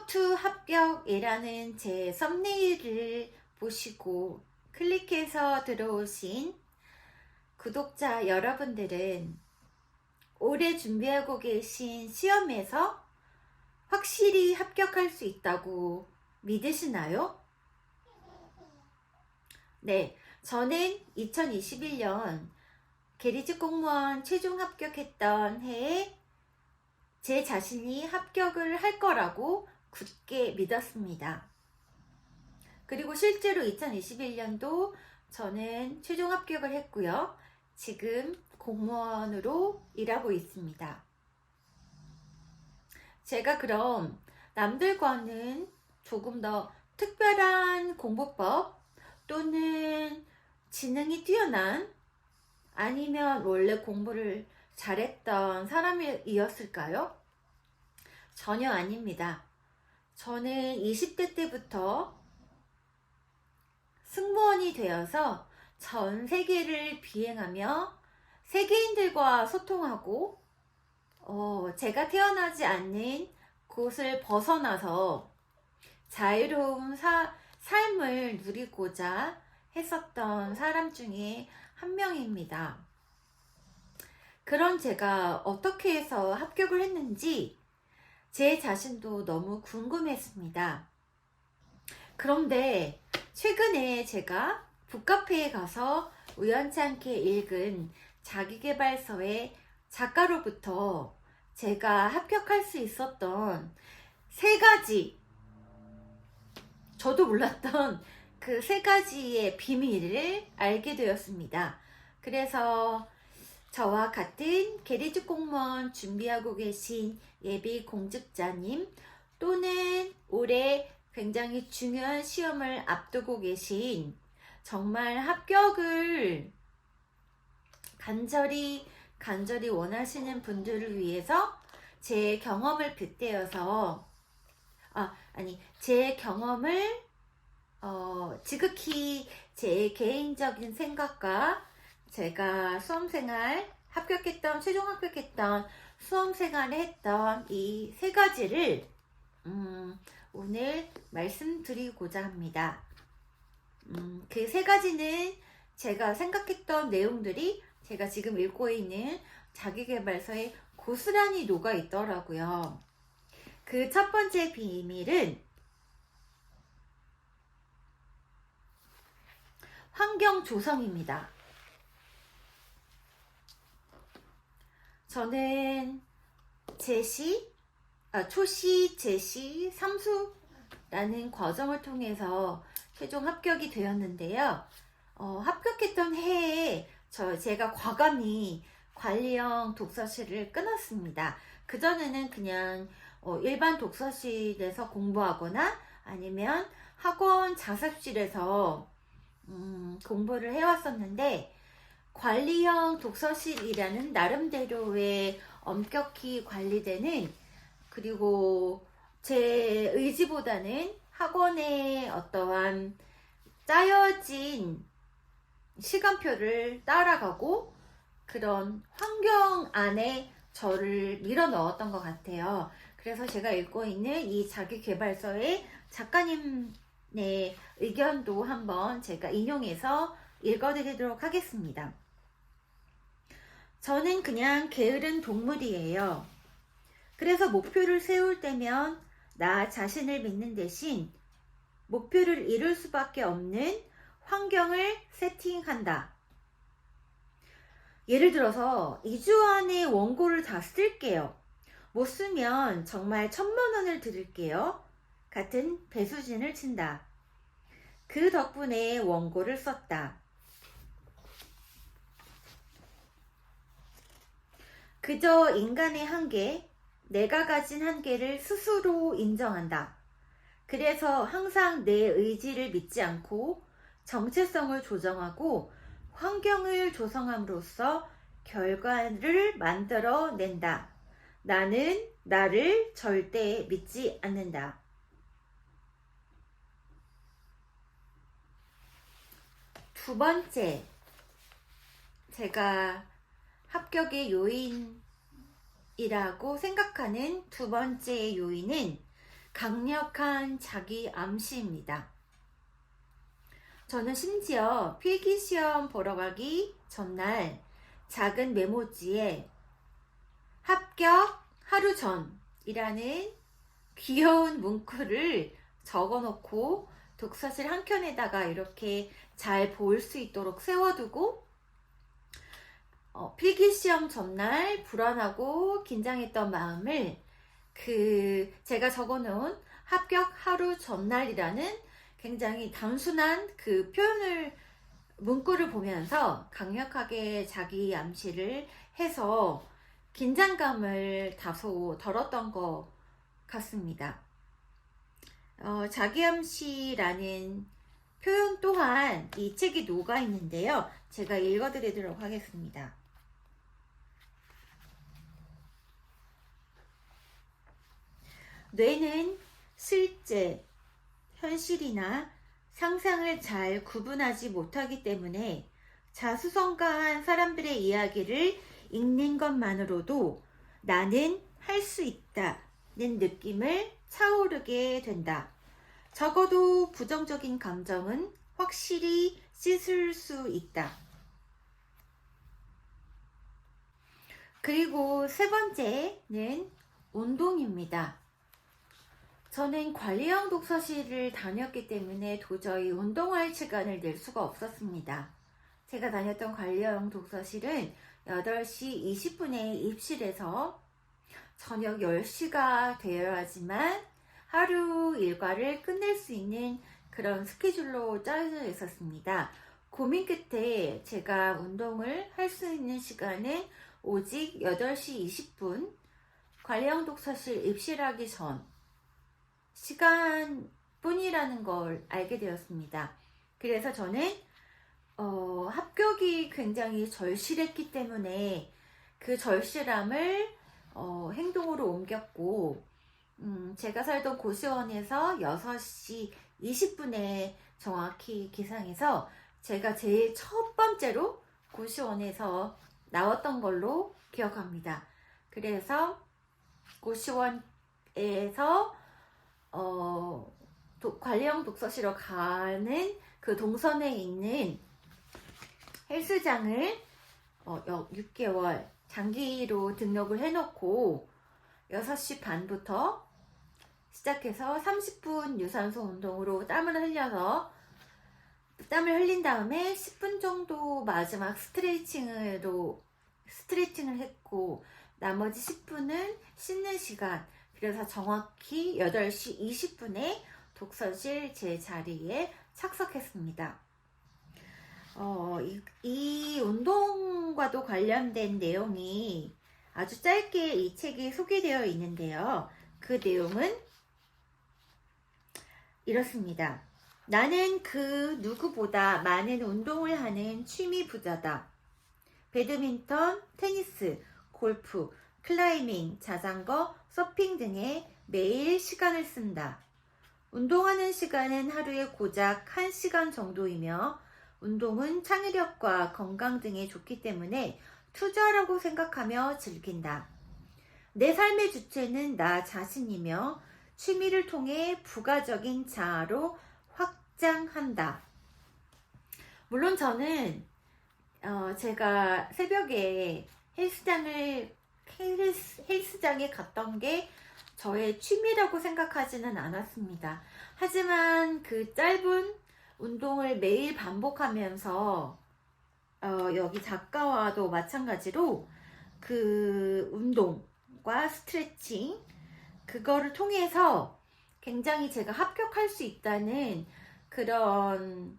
하우투 합격이라는 제 썸네일을 보시고 클릭해서 들어오신 구독자 여러분들은 올해 준비하고 계신 시험에서 확실히 합격할 수 있다고 믿으시나요? 네, 저는 2021년 계리직 공무원 최종 합격했던 해에 제 자신이 합격을 할 거라고 굳게 믿었습니다. 그리고 실제로 2021년도 저는 최종 합격을 했고요. 지금 공무원으로 일하고 있습니다. 제가 그럼 남들과는 조금 더 특별한 공부법 또는 지능이 뛰어난 아니면 원래 공부를 잘했던 사람이었을까요? 전혀 아닙니다. 저는 20대 때부터 승무원이 되어서 전 세계를 비행하며 세계인들과 소통하고 제가 태어나지 않는 곳을 벗어나서 자유로운 삶을 누리고자 했었던 사람 중에 한 명입니다. 그런 제가 어떻게 해서 합격을 했는지 제 자신도 너무 궁금했습니다. 그런데 최근에 제가 북카페에 가서 우연찮게 읽은 자기계발서의 작가로부터 제가 합격할 수 있었던 3가지, 저도 몰랐던 그 3가지의 비밀을 알게 되었습니다. 그래서 저와 같은 계리직 공무원 준비하고 계신 예비 공직자님 또는 올해 굉장히 중요한 시험을 앞두고 계신 정말 합격을 간절히 원하시는 분들을 위해서 제 경험을 빗대어서 제 경험을 지극히 제 개인적인 생각과 제가 수험생활 최종 합격했던 수험생활을 했던 이 3가지를 오늘 말씀드리고자 합니다. 그 3가지는 제가 생각했던 내용들이 제가 지금 읽고 있는 자기계발서에 고스란히 녹아 있더라고요. 그 첫 번째 비밀은 환경 조성입니다. 저는 초시, 제시, 삼수라는 과정을 통해서 최종 합격이 되었는데요. 합격했던 해에 제가 과감히 관리형 독서실을 끊었습니다. 그전에는 그냥 일반 독서실에서 공부하거나 아니면 학원 자습실에서 공부를 해왔었는데 관리형 독서실이라는 나름대로의 엄격히 관리되는 그리고 제 의지보다는 학원의 어떠한 짜여진 시간표를 따라가고 그런 환경 안에 저를 밀어 넣었던 것 같아요. 그래서 제가 읽고 있는 이 자기계발서의 작가님의 의견도 한번 제가 인용해서 읽어드리도록 하겠습니다. 저는 그냥 게으른 동물이에요. 그래서 목표를 세울 때면 나 자신을 믿는 대신 목표를 이룰 수밖에 없는 환경을 세팅한다. 예를 들어서 2주 안에 원고를 다 쓸게요. 못 쓰면 정말 1000,000원을 드릴게요. 같은 배수진을 친다. 그 덕분에 원고를 썼다. 그저 인간의 한계, 내가 가진 한계를 스스로 인정한다. 그래서 항상 내 의지를 믿지 않고 정체성을 조정하고 환경을 조성함으로써 결과를 만들어낸다. 나는 나를 절대 믿지 않는다. 두 번째, 제가 합격의 요인이라고 생각하는 두 번째 요인은 강력한 자기 암시입니다. 저는 심지어 필기시험 보러 가기 전날 작은 메모지에 합격 하루 전이라는 귀여운 문구를 적어 놓고 독서실 한켠에다가 이렇게 잘 보일 수 있도록 세워두고 필기시험 전날 불안하고 긴장했던 마음을 제가 적어놓은 합격 하루 전날이라는 굉장히 단순한 그 문구를 보면서 강력하게 자기 암시를 해서 긴장감을 다소 덜었던 것 같습니다. 자기 암시라는 표현 또한 이 책에 녹아 있는데요. 제가 읽어드리도록 하겠습니다. 뇌는 실제, 현실이나 상상을 잘 구분하지 못하기 때문에 자수성가한 사람들의 이야기를 읽는 것만으로도 나는 할 수 있다는 느낌을 차오르게 된다. 적어도 부정적인 감정은 확실히 씻을 수 있다. 그리고 세 번째는 운동입니다. 저는 관리형 독서실을 다녔기 때문에 도저히 운동할 시간을 낼 수가 없었습니다. 제가 다녔던 관리형 독서실은 8시 20분에 입실해서 저녁 10시가 되어야지만 하루 일과를 끝낼 수 있는 그런 스케줄로 짜여져 있었습니다. 고민 끝에 제가 운동을 할 수 있는 시간은 오직 8시 20분 관리형 독서실 입실하기 전 시간뿐이라는 걸 알게 되었습니다. 그래서 저는 합격이 굉장히 절실했기 때문에 그 절실함을 행동으로 옮겼고 제가 살던 고시원에서 6시 20분에 정확히 기상해서 제가 제일 첫 번째로 고시원에서 나왔던 걸로 기억합니다. 그래서 고시원에서 관리형 독서실로 가는 그 동선에 있는 헬스장을 6개월 장기로 등록을 해놓고 6시 반부터 시작해서 30분 유산소 운동으로 땀을 흘린 다음에 10분 정도 마지막 스트레칭을 했고 나머지 10분은 씻는 시간. 그래서 정확히 8시 20분에 독서실 제 자리에 착석했습니다. 이 운동과도 관련된 내용이 아주 짧게 이 책에 소개되어 있는데요. 그 내용은 이렇습니다. 나는 그 누구보다 많은 운동을 하는 취미 부자다. 배드민턴, 테니스, 골프, 클라이밍, 자전거, 서핑 등에 매일 시간을 쓴다. 운동하는 시간은 하루에 고작 1시간 정도이며 운동은 창의력과 건강 등에 좋기 때문에 투자라고 생각하며 즐긴다. 내 삶의 주체는 나 자신이며 취미를 통해 부가적인 자아로 확장한다. 물론 저는 제가 새벽에 헬스장에 갔던 게 저의 취미라고 생각하지는 않았습니다. 하지만 그 짧은 운동을 매일 반복하면서 여기 작가와도 마찬가지로 그 운동과 스트레칭 그거를 통해서 굉장히 제가 합격할 수 있다는 그런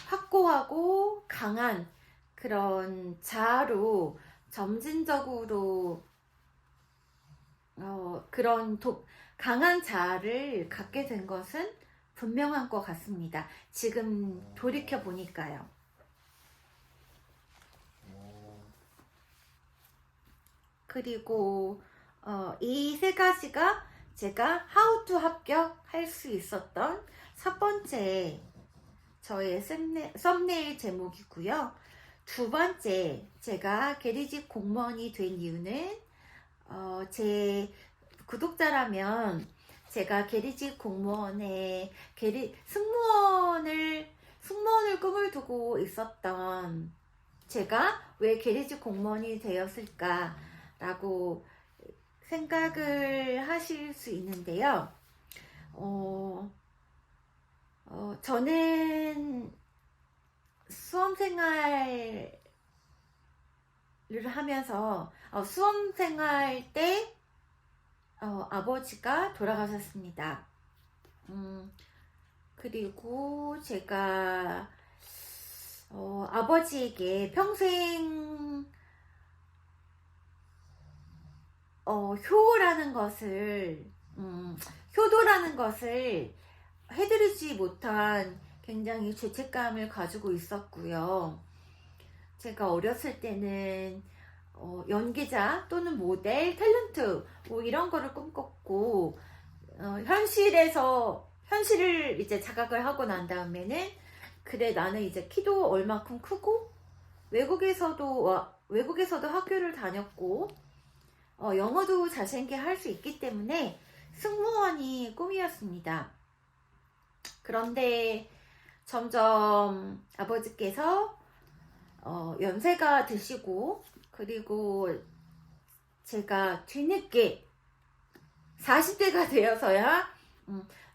확고하고 강한 그런 자아로 점진적으로 그런 강한 자아를 갖게 된 것은 분명한 것 같습니다. 지금 돌이켜 보니까요. 그리고 이 세 가지가 제가 How to 합격할 수 있었던 첫 번째 저의 썸네일 제목이고요. 두 번째 제가 계리직 공무원이 된 이유는 제 구독자라면 제가 계리직 공무원의 승무원을 꿈을 두고 있었던 제가 왜 계리직 공무원이 되었을까라고 생각을 하실 수 있는데요. 저는 수험생활을 하면서 수험생활 때 아버지가 돌아가셨습니다. 그리고 제가 아버지에게 평생 효도라는 것을 해드리지 못한 굉장히 죄책감을 가지고 있었고요. 제가 어렸을 때는 연기자 또는 모델, 탤런트 뭐 이런 거를 꿈꿨고 현실을 이제 자각을 하고 난 다음에는 그래 나는 이제 키도 얼마큼 크고 외국에서도 학교를 다녔고 영어도 자신있게 할 수 있기 때문에 승무원이 꿈이었습니다. 그런데 점점 아버지께서 연세가 드시고 그리고 제가 뒤늦게 40대가 되어서야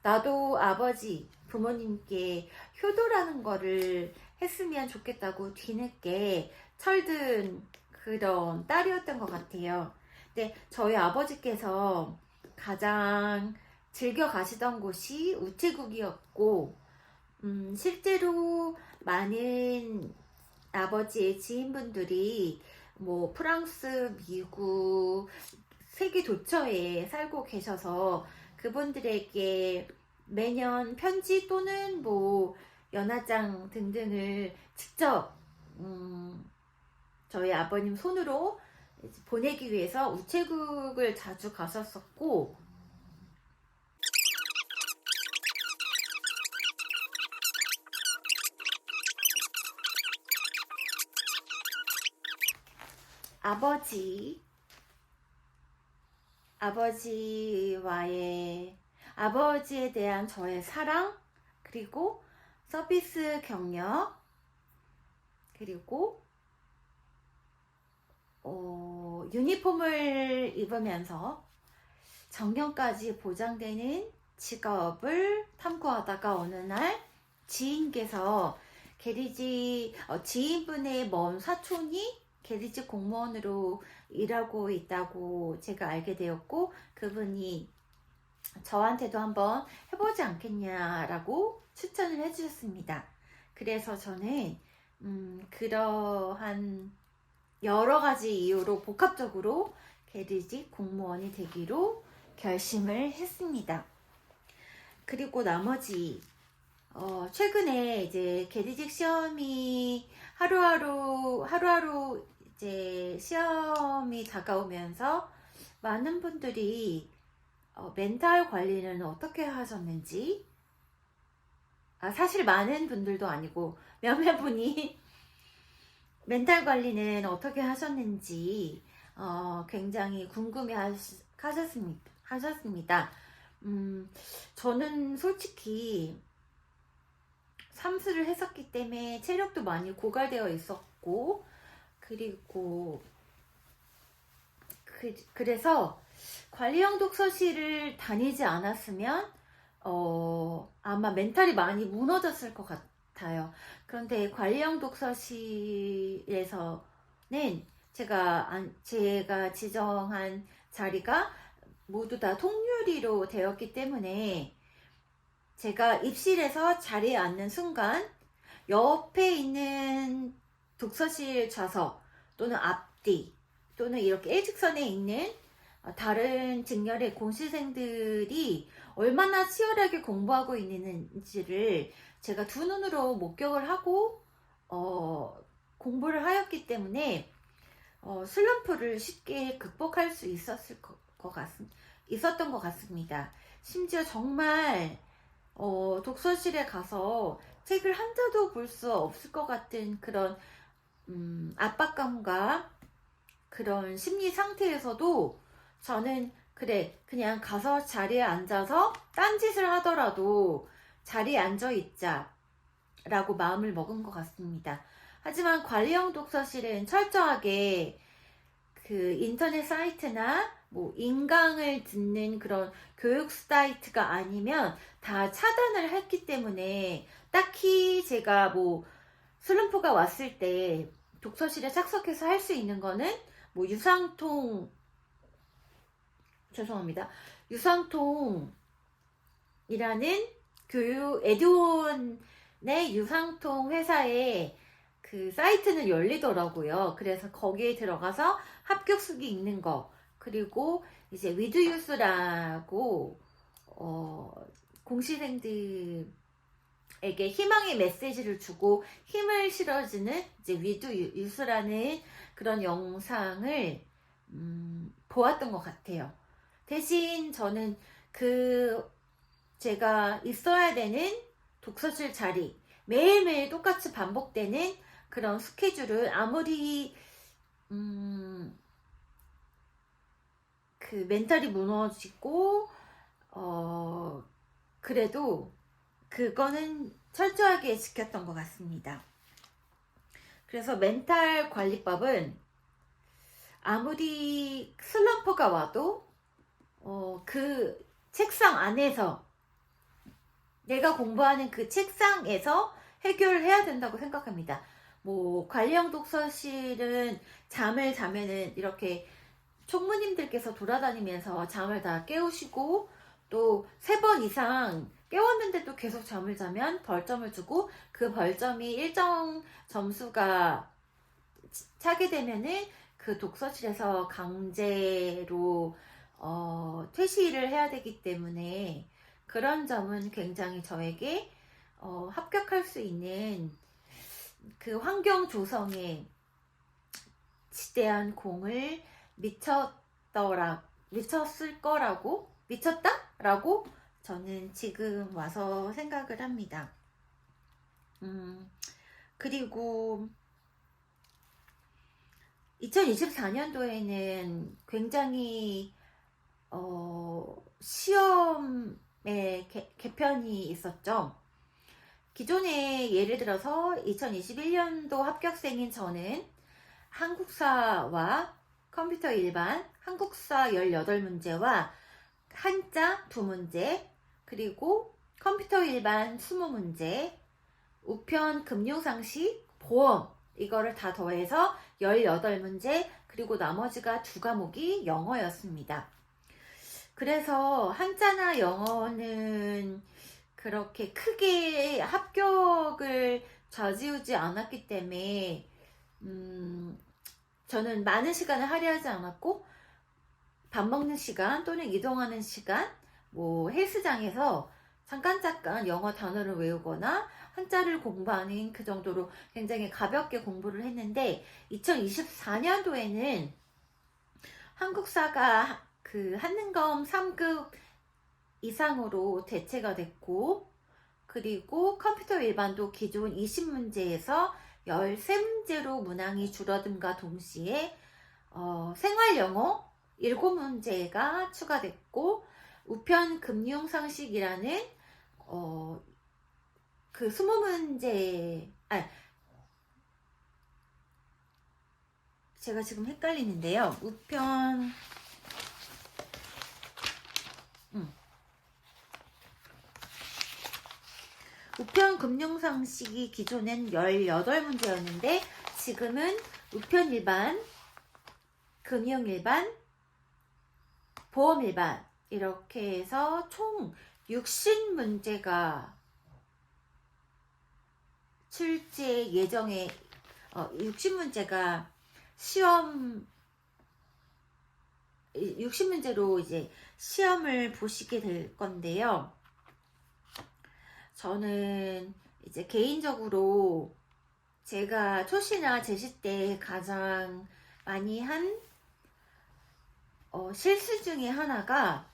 나도 아버지 부모님께 효도라는 거를 했으면 좋겠다고 뒤늦게 철든 그런 딸이었던 것 같아요. 근데 저희 아버지께서 가장 즐겨 가시던 곳이 우체국이었고 실제로 많은 아버지의 지인분들이 뭐 프랑스, 미국, 세계 도처에 살고 계셔서 그분들에게 매년 편지 또는 뭐 연하장 등등을 직접 저희 아버님 손으로 보내기 위해서 우체국을 자주 가셨었고 아버지에 대한 저의 사랑, 그리고 서비스 경력, 그리고 유니폼을 입으면서 정년까지 보장되는 직업을 탐구하다가 어느 날 지인께서 지인분의 먼 사촌이 계리직 공무원으로 일하고 있다고 제가 알게 되었고 그분이 저한테도 한번 해보지 않겠냐라고 추천을 해주셨습니다. 그래서 저는 그러한 여러 가지 이유로 복합적으로 계리직 공무원이 되기로 결심을 했습니다. 그리고 나머지 최근에 이제 계리직 시험이 하루하루 이제 시험이 다가오면서 많은 분들이 멘탈 관리는 어떻게 하셨는지 사실 많은 분들도 아니고 몇몇 분이 멘탈 관리는 어떻게 하셨는지 굉장히 궁금해 하셨습니다. 저는 솔직히 삼수를 했었기 때문에 체력도 많이 고갈되어 있었고 그리고 그래서 관리형 독서실을 다니지 않았으면 아마 멘탈이 많이 무너졌을 것 같아요. 그런데 관리형 독서실에서는 제가 지정한 자리가 모두 다 통유리로 되었기 때문에 제가 입실에서 자리에 앉는 순간 옆에 있는 독서실 좌석 또는 앞뒤 또는 이렇게 일직선에 있는 다른 직렬의 공시생들이 얼마나 치열하게 공부하고 있는지를 제가 두 눈으로 목격을 하고 공부를 하였기 때문에 슬럼프를 쉽게 극복할 수 있었던 것 같습니다. 심지어 정말 독서실에 가서 책을 한 자도 볼 수 없을 것 같은 그런 압박감과 그런 심리 상태에서도 저는 그래, 그냥 가서 자리에 앉아서 딴짓을 하더라도 자리에 앉아 있자 라고 마음을 먹은 것 같습니다. 하지만 관리형 독서실은 철저하게 그 인터넷 사이트나 뭐 인강을 듣는 그런 교육 사이트가 아니면 다 차단을 했기 때문에 딱히 제가 뭐 슬럼프가 왔을 때 독서실에 착석해서 할 수 있는 거는 뭐 유상통이라는 교육 에듀온의 유상통 회사에 그 사이트는 열리더라고요. 그래서 거기에 들어가서 합격수기 읽는 거, 그리고 이제 위드유스라고 공시생들에게 희망의 메시지를 주고 힘을 실어주는 이제 위드유스라는 그런 영상을 보았던 것 같아요. 대신 저는 제가 있어야 되는 독서실 자리, 매일매일 똑같이 반복되는 그런 스케줄을 아무리 그 멘탈이 무너지고 그래도 그거는 철저하게 지켰던 것 같습니다. 그래서 멘탈 관리법은 아무리 슬럼프가 와도 그 책상 안에서, 내가 공부하는 그 책상에서 해결해야 된다고 생각합니다. 뭐 관리형 독서실은 잠을 자면은 이렇게 총무님들께서 돌아다니면서 잠을 다 깨우시고, 또 3번 이상 깨웠는데도 계속 잠을 자면 벌점을 주고, 그 벌점이 일정 점수가 차게 되면은 그 독서실에서 강제로 퇴실을 해야 되기 때문에, 그런 점은 굉장히 저에게 합격할 수 있는 그 환경 조성에 지대한 공을 미쳤다라고 저는 지금 와서 생각을 합니다. 그리고 2024년도에는 굉장히 시험의 개편이 있었죠. 기존에 예를 들어서 2021년도 합격생인 저는 한국사와 컴퓨터 일반, 한국사 18문제와 한자 2문제, 그리고 컴퓨터 일반 20문제, 우편 금융상식, 보험, 이거를 다 더해서 18문제, 그리고 나머지가 2과목이 영어였습니다. 그래서 한자나 영어는 그렇게 크게 합격을 좌지우지 않았기 때문에 저는 많은 시간을 할애하지 않았고, 밥 먹는 시간 또는 이동하는 시간, 뭐 헬스장에서 잠깐 영어 단어를 외우거나 한자를 공부하는 그 정도로 굉장히 가볍게 공부를 했는데, 2024년도에는 한국사가 그 한능검 3급 이상으로 대체가 됐고, 그리고 컴퓨터 일반도 기존 20문제에서 13문제로 문항이 줄어듦과 동시에 생활영어 7문제가 추가됐고, 우편 금융상식이라는 그 20문제, 제가 지금 헷갈리는데요. 우편 금융상식이 기존엔 18문제였는데 지금은 우편 일반, 금융 일반, 보험 일반 이렇게 해서 총 60문제가 출제 예정에 60문제가 60문제로 이제 시험을 보시게 될 건데요. 저는 이제 개인적으로 제가 초시나 제시 때 가장 많이 한 실수 중에 하나가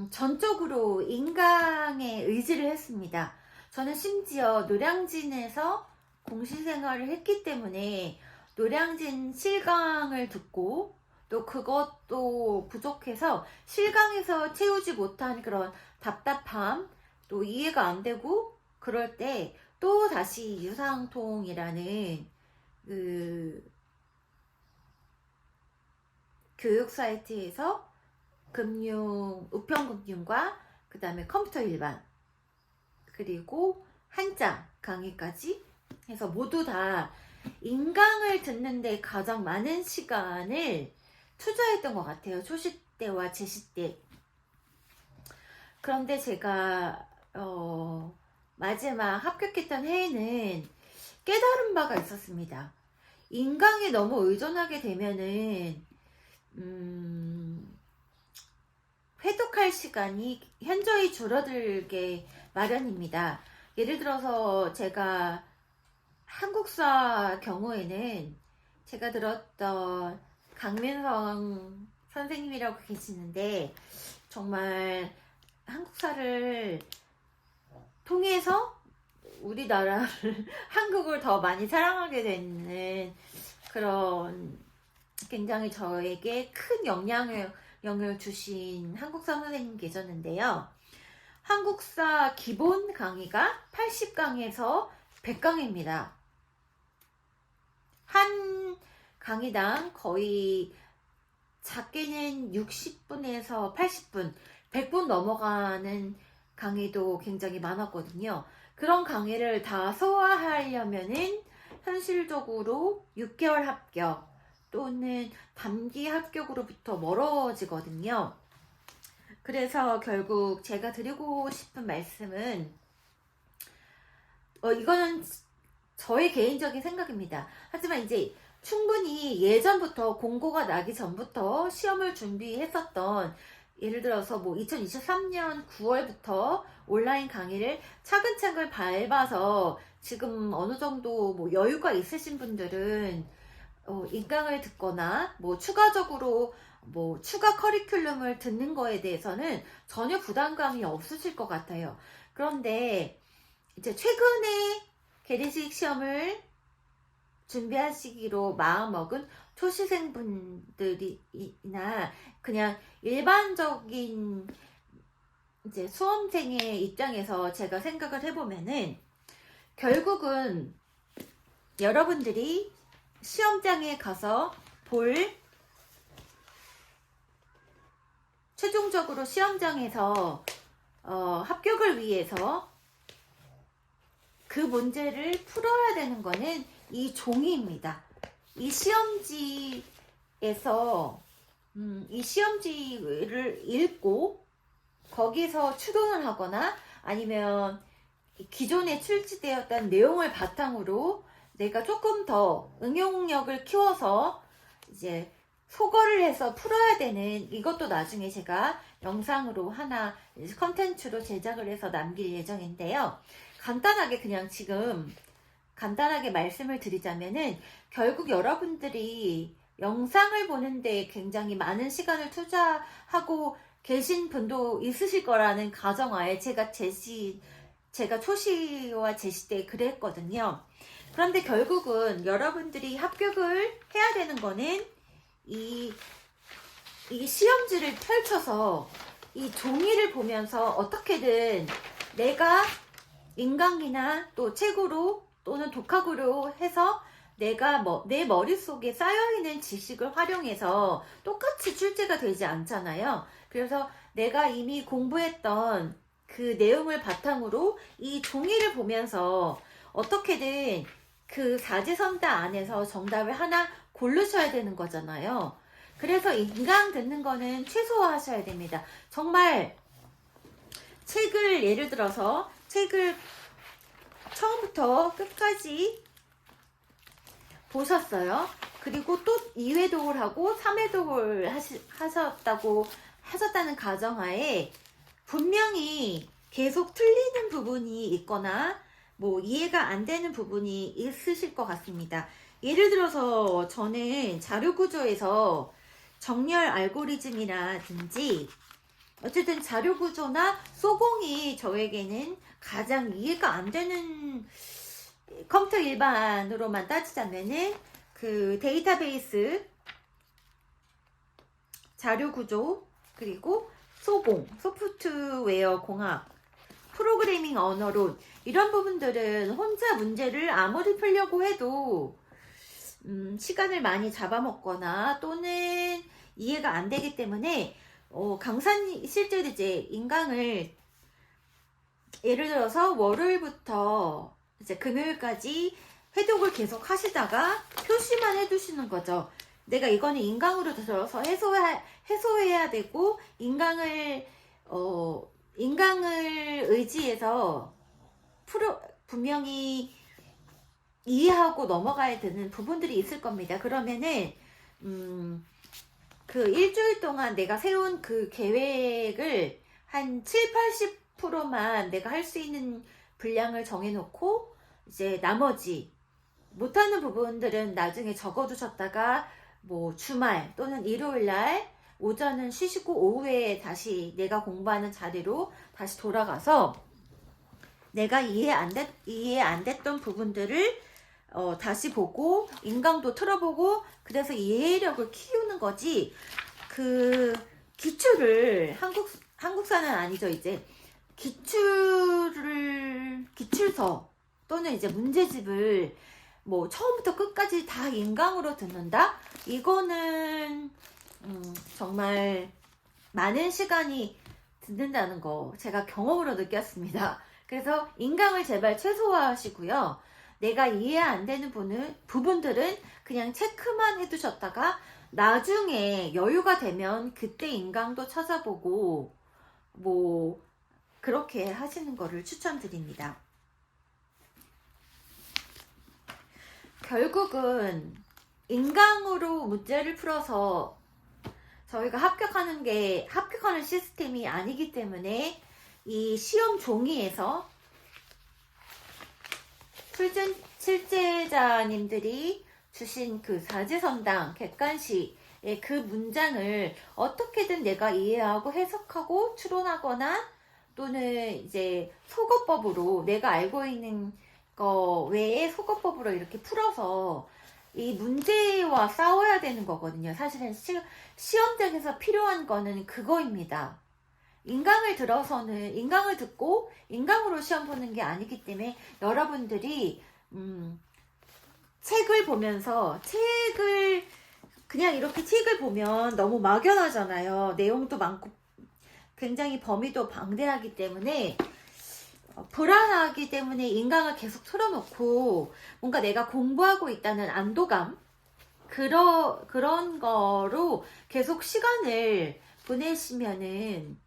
전적으로 인강에 의지를 했습니다. 저는 심지어 노량진에서 공시생활을 했기 때문에 노량진 실강을 듣고 또 그것도 부족해서 실강에서 채우지 못한 그런 답답함, 또 이해가 안 되고 그럴 때 또 다시 유상통이라는 그 교육 사이트에서 우편금융과 그 다음에 컴퓨터 일반 그리고 한자 강의까지 해서 모두 다 인강을 듣는데 가장 많은 시간을 투자했던 것 같아요. 초시 때와 제시 때. 그런데 제가 마지막 합격했던 해에는 깨달은 바가 있었습니다. 인강에 너무 의존하게 되면은 회독할 시간이 현저히 줄어들게 마련입니다. 예를 들어서 제가 한국사 경우에는 제가 들었던 강민성 선생님이라고 계시는데 정말 한국사를 통해서 우리나라를 한국을 더 많이 사랑하게 되는 그런 굉장히 저에게 큰 영향을 주신 한국사 선생님 계셨는데요. 한국사 기본 강의가 80강에서 100강입니다. 한 강의당 거의 작게는 60분에서 80분, 100분 넘어가는 강의도 굉장히 많았거든요. 그런 강의를 다 소화하려면은 현실적으로 6개월 합격 또는 단기 합격으로부터 멀어지거든요. 그래서 결국 제가 드리고 싶은 말씀은 이거는 저의 개인적인 생각입니다. 하지만 이제 충분히 예전부터 공고가 나기 전부터 시험을 준비했었던 예를 들어서 뭐 2023년 9월부터 온라인 강의를 차근차근 밟아서 지금 어느 정도 뭐 여유가 있으신 분들은 인강을 듣거나 뭐 추가적으로 뭐 추가 커리큘럼을 듣는 거에 대해서는 전혀 부담감이 없으실 것 같아요. 그런데 이제 최근에 계리식 시험을 준비하시기로 마음먹은 초시생분들이나 그냥 일반적인 이제 수험생의 입장에서 제가 생각을 해보면은 결국은 여러분들이 시험장에 가서 최종적으로 시험장에서 합격을 위해서 그 문제를 풀어야 되는 거는 이 종이입니다. 이 시험지에서 이 시험지를 읽고 거기서 추론을 하거나 아니면 기존에 출제되었던 내용을 바탕으로 내가 조금 더 응용력을 키워서 이제 소거를 해서 풀어야 되는 이것도 나중에 제가 영상으로 하나 컨텐츠로 제작을 해서 남길 예정인데요. 간단하게 그냥 지금 간단하게 말씀을 드리자면은 결국 여러분들이 영상을 보는데 굉장히 많은 시간을 투자하고 계신 분도 있으실 거라는 가정하에 제가 초시와 제시 때 그랬거든요. 그런데 결국은 여러분들이 합격을 해야 되는 거는 이 시험지를 펼쳐서 이 종이를 보면서 어떻게든 내가 인강이나 또 책으로 또는 독학으로 해서 내가 내 머릿속에 쌓여있는 지식을 활용해서 똑같이 출제가 되지 않잖아요. 그래서 내가 이미 공부했던 그 내용을 바탕으로 이 종이를 보면서 어떻게든 그 사지선다 안에서 정답을 하나 고르셔야 되는 거잖아요. 그래서 인강 듣는 거는 최소화하셔야 됩니다. 정말 예를 들어서 책을 처음부터 끝까지 보셨어요. 그리고 또 2회독을 하고 3회독을 하셨다는 가정하에 분명히 계속 틀리는 부분이 있거나 뭐 이해가 안 되는 부분이 있으실 것 같습니다. 예를 들어서 저는 자료구조에서 정렬 알고리즘이라든지 어쨌든 자료구조나 소공이 저에게는 가장 이해가 안 되는 컴퓨터 일반으로만 따지자면은 그 데이터베이스 자료 구조, 그리고 소공, 소프트웨어 공학, 프로그래밍 언어론, 이런 부분들은 혼자 문제를 아무리 풀려고 해도 시간을 많이 잡아먹거나 또는 이해가 안 되기 때문에 강사님 실제로 이제 인강을 예를 들어서 월요일부터 이제 금요일까지 해독을 계속 하시다가 표시만 해두시는 거죠. 내가 이거는 인강으로 들어서 해소해야 되고 인강을 의지해서 분명히 이해하고 넘어가야 되는 부분들이 있을 겁니다. 그러면은 그 일주일 동안 내가 세운 그 계획을 한 7, 80%만 내가 할 수 있는 분량을 정해놓고 이제 나머지 못하는 부분들은 나중에 적어두셨다가 뭐 주말 또는 일요일날 오전은 쉬시고 오후에 다시 내가 공부하는 자리로 다시 돌아가서 내가 이해 안 됐던 부분들을 다시 보고 인강도 틀어보고 그래서 이해력을 키우는 거지. 그 기출을 한국사는 아니죠. 이제 기출서 또는 이제 문제집을 뭐 처음부터 끝까지 다 인강으로 듣는다? 이거는 정말 많은 시간이 듣는다는 거 제가 경험으로 느꼈습니다. 그래서 인강을 제발 최소화하시고요. 내가 이해 안 되는 부분들은 그냥 체크만 해두셨다가 나중에 여유가 되면 그때 인강도 찾아보고 뭐 그렇게 하시는 거를 추천드립니다. 결국은 인강으로 문제를 풀어서 저희가 합격하는 시스템이 아니기 때문에 이 시험 종이에서 출제자님들이 주신 그 사지선당 객관식의 그 문장을 어떻게든 내가 이해하고 해석하고 추론하거나 또는 이제 속어법으로 내가 알고 있는 거 외에 속어법으로 이렇게 풀어서 이 문제와 싸워야 되는 거거든요. 사실은 시험장에서 필요한 거는 그거입니다. 인강을 듣고 인강으로 시험 보는 게 아니기 때문에 여러분들이 책을 보면서 그냥 이렇게 책을 보면 너무 막연하잖아요. 내용도 많고 굉장히 범위도 방대하기 때문에 불안하기 때문에 인강을 계속 틀어놓고 뭔가 내가 공부하고 있다는 안도감 그런 거로 계속 시간을 보내시면은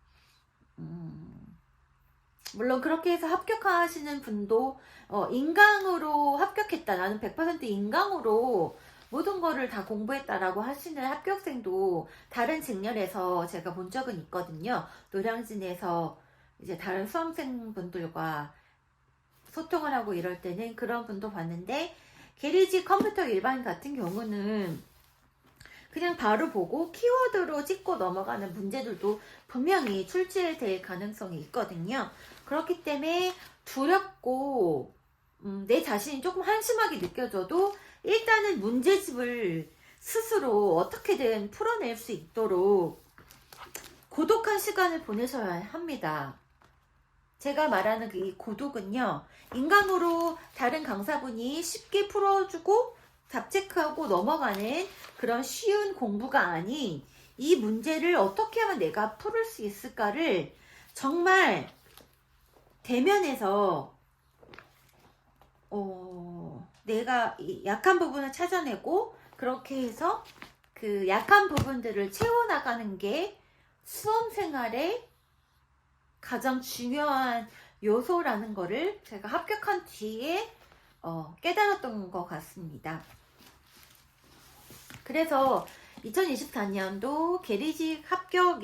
물론 그렇게 해서 합격하시는 분도 인강으로 합격했다, 나는 100% 인강으로 모든 거를 다 공부했다라고 하시는 합격생도 다른 직렬에서 제가 본 적은 있거든요. 노량진에서 이제 다른 수험생분들과 소통을 하고 이럴 때는 그런 분도 봤는데, 게리지 컴퓨터 일반 같은 경우는 그냥 바로 보고 키워드로 찍고 넘어가는 문제들도 분명히 출제될 가능성이 있거든요. 그렇기 때문에 두렵고 내 자신이 조금 한심하게 느껴져도 일단은 문제집을 스스로 어떻게든 풀어낼 수 있도록 고독한 시간을 보내셔야 합니다. 제가 말하는 이 고독은요, 인강으로 다른 강사분이 쉽게 풀어주고 답체크하고 넘어가는 그런 쉬운 공부가 아닌, 이 문제를 어떻게 하면 내가 풀을 수 있을까를 정말 대면에서 내가 약한 부분을 찾아내고 그렇게 해서 그 약한 부분들을 채워나가는 게 수험생활의 가장 중요한 요소라는 거를 제가 합격한 뒤에 깨달았던 것 같습니다. 그래서 2024년도 계리직 합격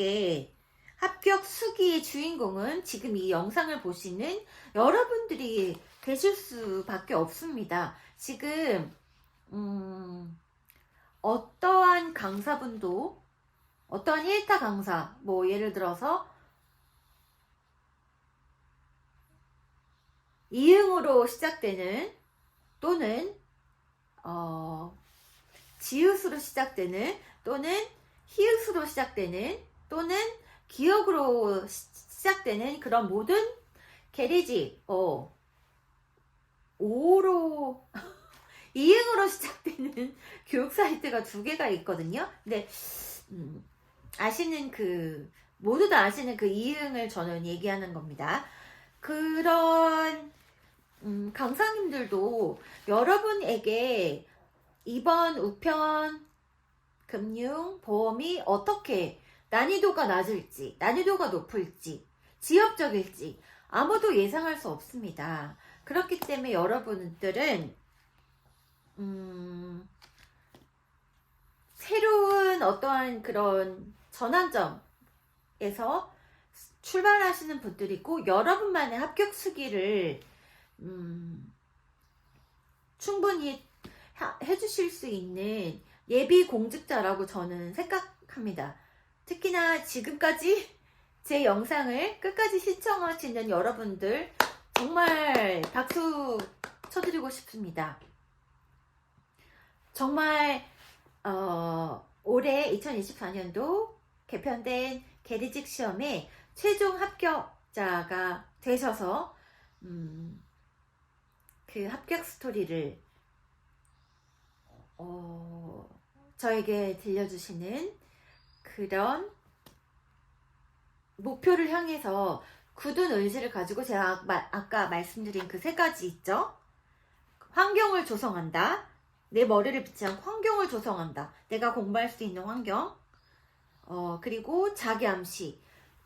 수기의 주인공은 지금 이 영상을 보시는 여러분들이 되실 수밖에 없습니다. 지금 어떠한 강사분도, 어떠한 1타 강사, 뭐 예를 들어서 이응으로 시작되는 또는 지읒으로 시작되는 또는 히읗으로 시작되는 또는 기억으로 시작되는 그런 모든 게리지, 오로 이응으로 시작되는 교육 사이트가 2개가 있거든요. 근데 아시는 모두 다 아시는 그 이응을 저는 얘기하는 겁니다. 그런 강사님들도 여러분에게 이번 우편 금융 보험이 어떻게 난이도가 낮을지, 난이도가 높을지, 지역적일지 아무도 예상할 수 없습니다. 그렇기 때문에 여러분들은 새로운 어떠한 그런 전환점에서 출발하시는 분들이고, 여러분만의 합격 수기를 충분히 해주실 수 있는 예비 공직자라고 저는 생각합니다. 특히나 지금까지 제 영상을 끝까지 시청하시는 여러분들 정말 박수 쳐드리고 싶습니다. 정말 올해 2024년도 개편된 계리직 시험에 최종 합격자가 되셔서 그 합격 스토리를 저에게 들려주시는 그런 목표를 향해서 굳은 의지를 가지고, 제가 아까 말씀드린 그 3가지 있죠? 환경을 조성한다. 내 머리를 비치한 환경을 조성한다. 내가 공부할 수 있는 환경. 그리고 자기 암시.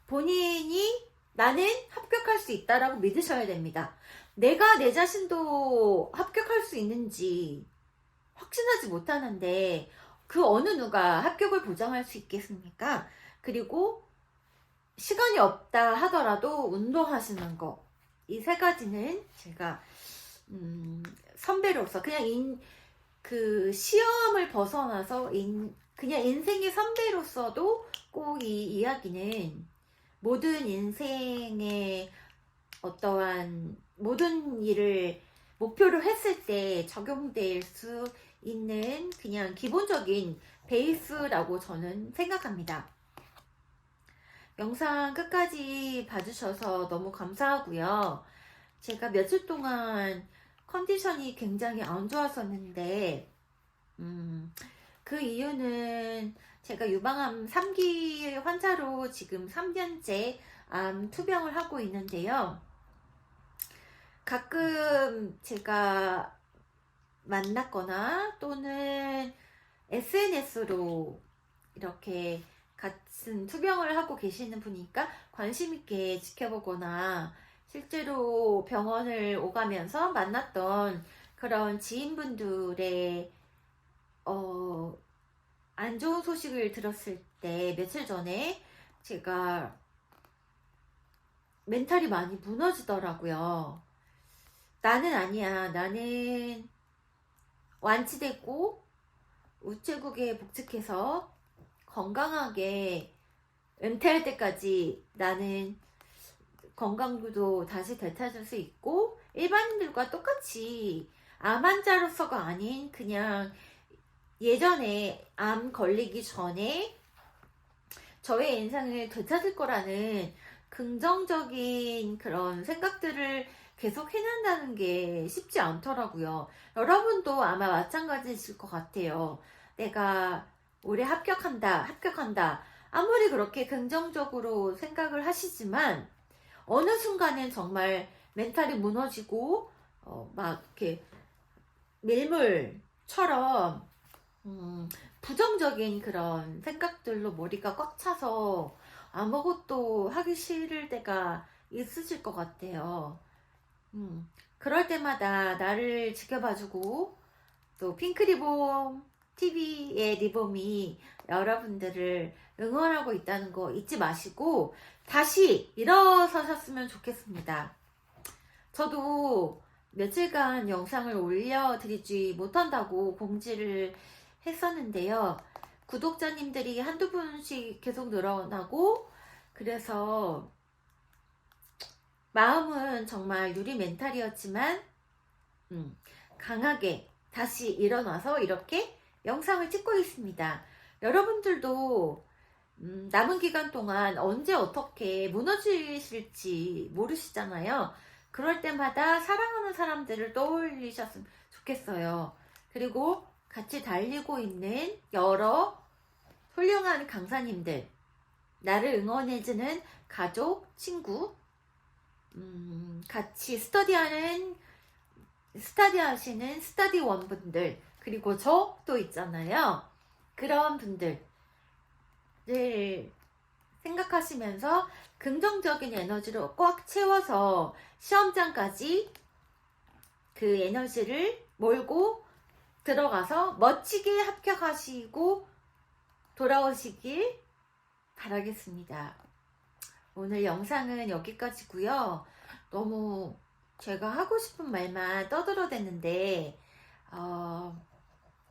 본인이 나는 합격할 수 있다라고 믿으셔야 됩니다. 내가 내 자신도 합격할 수 있는지 확신하지 못하는데 그 어느 누가 합격을 보장할 수 있겠습니까? 그리고 시간이 없다 하더라도 운동하시는 거. 이 3가지는 제가 선배로서 그냥 그 시험을 벗어나서 그냥 인생의 선배로서도 꼭 이 이야기는 모든 인생의 어떠한 모든 일을 목표로 했을 때 적용될 수 있는 그냥 기본적인 베이스라고 저는 생각합니다. 영상 끝까지 봐주셔서 너무 감사하고요. 제가 며칠 동안 컨디션이 굉장히 안 좋았었는데 그 이유는 제가 유방암 3기 환자로 지금 3년째 암 투병을 하고 있는데요. 가끔 제가 만났거나 또는 SNS로 이렇게 같은 투병을 하고 계시는 분이니까 관심 있게 지켜보거나 실제로 병원을 오가면서 만났던 그런 지인분들의 안 좋은 소식을 들었을 때 며칠 전에 제가 멘탈이 많이 무너지더라고요. 나는 아니야. 나는 완치되고 우체국에 복직해서 건강하게 은퇴할 때까지 나는 건강도 다시 되찾을 수 있고 일반인들과 똑같이 암 환자로서가 아닌 그냥 예전에 암 걸리기 전에 저의 인생을 되찾을 거라는 긍정적인 그런 생각들을 계속 해낸다는 게 쉽지 않더라고요. 여러분도 아마 마찬가지이실 것 같아요. 내가 올해 합격한다. 아무리 그렇게 긍정적으로 생각을 하시지만 어느 순간엔 정말 멘탈이 무너지고 막 이렇게 밀물처럼 부정적인 그런 생각들로 머리가 꽉 차서 아무것도 하기 싫을 때가 있으실 것 같아요. 그럴 때마다 나를 지켜봐주고 또 핑크리봄 TV의 리봄이 여러분들을 응원하고 있다는 거 잊지 마시고 다시 일어서셨으면 좋겠습니다. 저도 며칠간 영상을 올려드리지 못한다고 공지를 했었는데요. 구독자님들이 한두 분씩 계속 늘어나고 그래서 마음은 정말 유리 멘탈이었지만 강하게 다시 일어나서 이렇게 영상을 찍고 있습니다. 여러분들도 남은 기간 동안 언제 어떻게 무너지실지 모르시잖아요. 그럴 때마다 사랑하는 사람들을 떠올리셨으면 좋겠어요. 그리고 같이 달리고 있는 여러 훌륭한 강사님들, 나를 응원해주는 가족, 친구, 같이 스터디하시는 스터디원분들, 그리고 저 또 있잖아요. 그런 분들을 생각하시면서 긍정적인 에너지로 꽉 채워서 시험장까지 그 에너지를 몰고 들어가서 멋지게 합격하시고 돌아오시길 바라겠습니다. 오늘 영상은 여기까지고요. 너무 제가 하고 싶은 말만 떠들어댔는데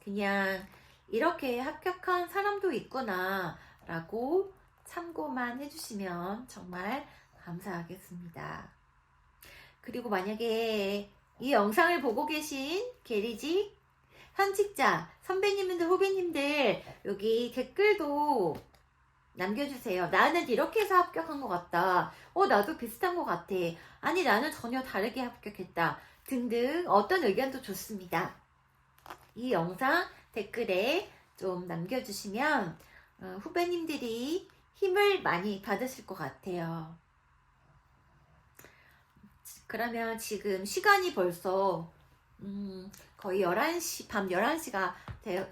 그냥 이렇게 합격한 사람도 있구나 라고 참고만 해주시면 정말 감사하겠습니다. 그리고 만약에 이 영상을 보고 계신 게리직 현직자 선배님들 후배님들 여기 댓글도 남겨주세요. 나는 이렇게 해서 합격한 것 같다. 나도 비슷한 것 같아. 아니 나는 전혀 다르게 합격했다. 등등 어떤 의견도 좋습니다. 이 영상 댓글에 좀 남겨주시면 후배님들이 힘을 많이 받으실 것 같아요. 그러면 지금 시간이 벌써 거의 11시, 밤 11시가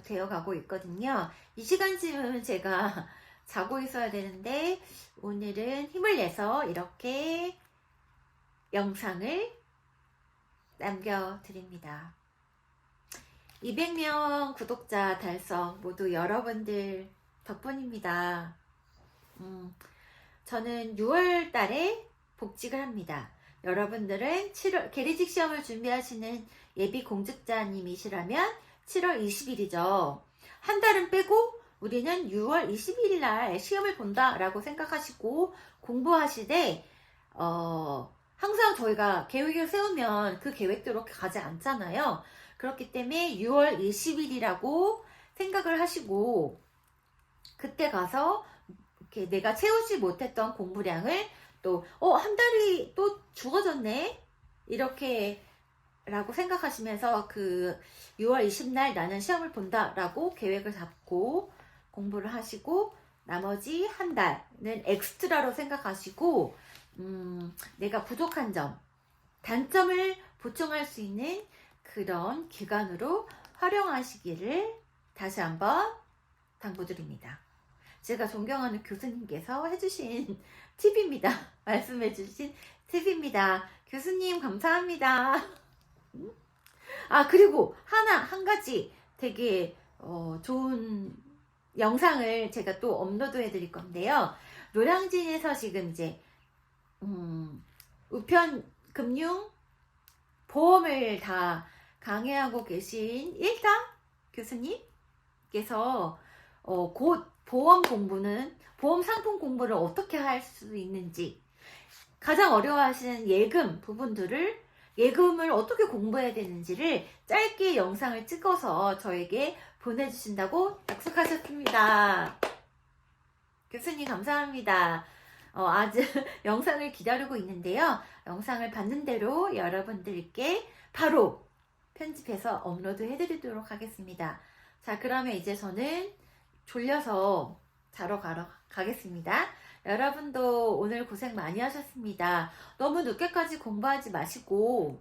되어 가고 있거든요. 이 시간쯤은 제가 자고 있어야 되는데 오늘은 힘을 내서 이렇게 영상을 남겨드립니다. 200명 구독자 달성 모두 여러분들 덕분입니다. 저는 6월 달에 복직을 합니다. 여러분들은 7월 계리직 시험을 준비하시는 예비 공직자님이시라면 7월 20일이죠. 한 달은 빼고 우리는 6월 21일 날 시험을 본다 라고 생각하시고 공부하시되 항상 저희가 계획을 세우면 그 계획대로 가지 않잖아요. 그렇기 때문에 6월 20일이라고 생각을 하시고 그때 가서 이렇게 내가 채우지 못했던 공부량을 또 한 달이 또 죽어졌네 이렇게 라고 생각하시면서 그 6월 20날 나는 시험을 본다 라고 계획을 잡고 공부를 하시고 나머지 한 달은 엑스트라로 생각하시고 내가 부족한 점, 단점을 보충할 수 있는 그런 기간으로 활용하시기를 다시 한번 당부드립니다. 제가 존경하는 교수님께서 해주신 팁입니다. 말씀해주신 팁입니다. 교수님 감사합니다. 그리고 한 가지 되게 좋은 영상을 제가 또 업로드 해드릴 건데요. 노량진에서 지금 이제 우편금융 보험을 다 강의하고 계신 일타 교수님께서 곧 보험 상품 공부를 어떻게 할 수 있는지 가장 어려워하시는 예금을 어떻게 공부해야 되는지를 짧게 영상을 찍어서 저에게 보내주신다고 약속하셨습니다. 교수님 감사합니다. 아주 영상을 기다리고 있는데요. 영상을 봤는 대로 여러분들께 바로 편집해서 업로드 해드리도록 하겠습니다. 자, 그러면 이제 저는 졸려서 자러 가겠습니다. 여러분도 오늘 고생 많이 하셨습니다. 너무 늦게까지 공부하지 마시고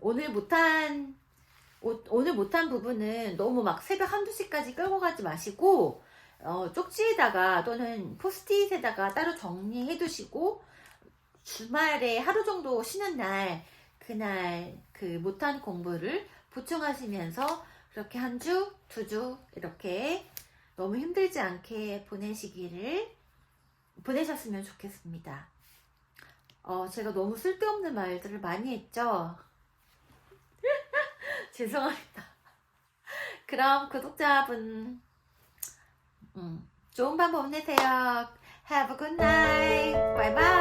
오늘 못한 부분은 너무 막 새벽 1~2시까지 끌고 가지 마시고 쪽지에다가 또는 포스트잇에다가 따로 정리해 두시고 주말에 하루 정도 쉬는 날 그날 그 못한 공부를 보충하시면서 그렇게 한 주, 2주 이렇게 너무 힘들지 않게 보내셨으면 좋겠습니다. 제가 너무 쓸데없는 말들을 많이 했죠? 죄송합니다. 그럼 구독자분 좋은 밤 보내세요. Have a good night. Bye bye.